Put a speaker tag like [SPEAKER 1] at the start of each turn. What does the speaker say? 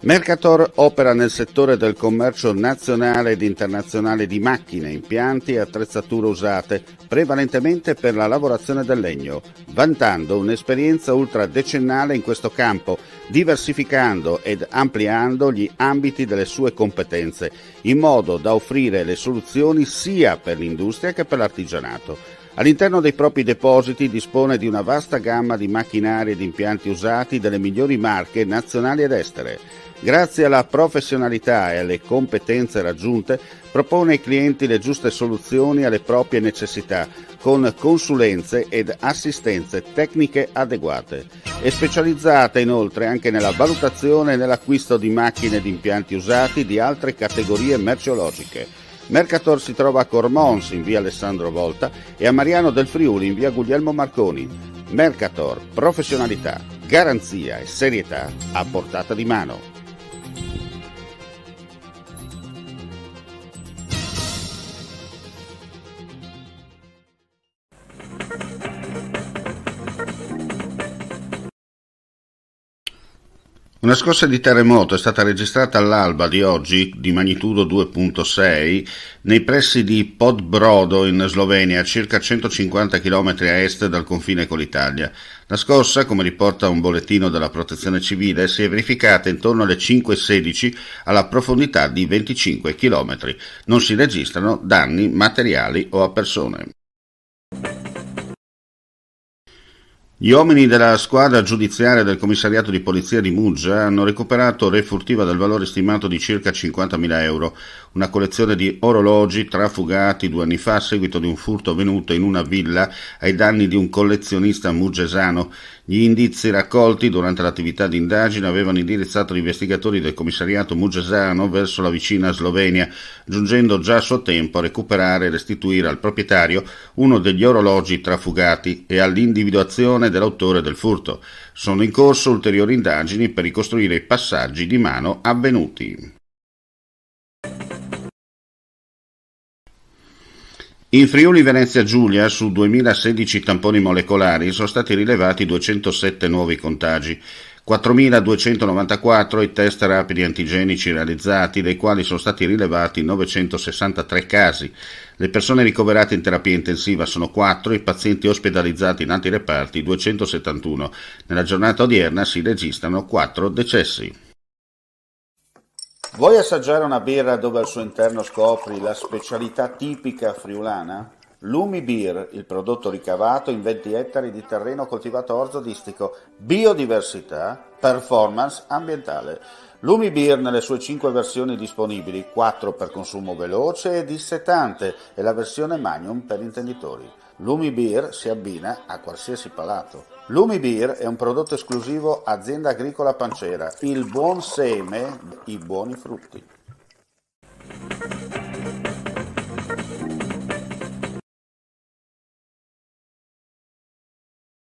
[SPEAKER 1] Mercator opera nel settore del commercio nazionale ed internazionale di macchine, impianti e attrezzature usate, prevalentemente per la lavorazione del legno, vantando un'esperienza ultradecennale in questo campo, diversificando ed ampliando gli ambiti delle sue competenze, in modo da offrire le soluzioni sia per l'industria che per l'artigianato. All'interno dei propri depositi dispone di una vasta gamma di macchinari ed impianti usati delle migliori marche nazionali ed estere. Grazie alla professionalità e alle competenze raggiunte, propone ai clienti le giuste soluzioni alle proprie necessità, con consulenze ed assistenze tecniche adeguate. È specializzata inoltre anche nella valutazione e nell'acquisto di macchine ed impianti usati di altre categorie merceologiche. Mercator si trova a Cormons in via Alessandro Volta e a Mariano del Friuli in via Guglielmo Marconi. Mercator, professionalità, garanzia e serietà a portata di mano. Una scossa di terremoto è stata registrata all'alba di oggi, di magnitudo 2.6, nei pressi di Podbrodo in Slovenia, a circa 150 km a est dal confine con l'Italia. La scossa, come riporta un bollettino della Protezione Civile, si è verificata intorno alle 5.16 alla profondità di 25 km. Non si registrano danni materiali o a persone. Gli uomini della squadra giudiziaria del commissariato di polizia di Muggia hanno recuperato re furtiva del valore stimato di circa 50.000 euro, una collezione di orologi trafugati 2 anni fa a seguito di un furto avvenuto in una villa ai danni di un collezionista muggesano. Gli indizi raccolti durante l'attività di indagine avevano indirizzato gli investigatori del commissariato muggesano verso la vicina Slovenia, giungendo già a suo tempo a recuperare e restituire al proprietario uno degli orologi trafugati e all'individuazione dell'autore del furto. Sono in corso ulteriori indagini per ricostruire i passaggi di mano avvenuti. In Friuli Venezia Giulia, su 2016 tamponi molecolari, sono stati rilevati 207 nuovi contagi, 4.294 i test rapidi antigenici realizzati, dei quali sono stati rilevati 963 casi. Le persone ricoverate in terapia intensiva sono 4, i pazienti ospedalizzati in altri reparti 271. Nella giornata odierna si registrano 4 decessi. Vuoi assaggiare una birra dove al suo interno scopri la specialità tipica friulana? Lumi Beer, il prodotto ricavato in 20 ettari di terreno coltivato orzodistico, biodiversità, performance ambientale. Lumi Beer nelle sue 5 versioni disponibili, 4 per consumo veloce e dissetante e la versione Magnum per intenditori. Lumi Beer si abbina a qualsiasi palato. Lumi Beer è un prodotto esclusivo Azienda Agricola Pancera, il buon seme, i buoni frutti.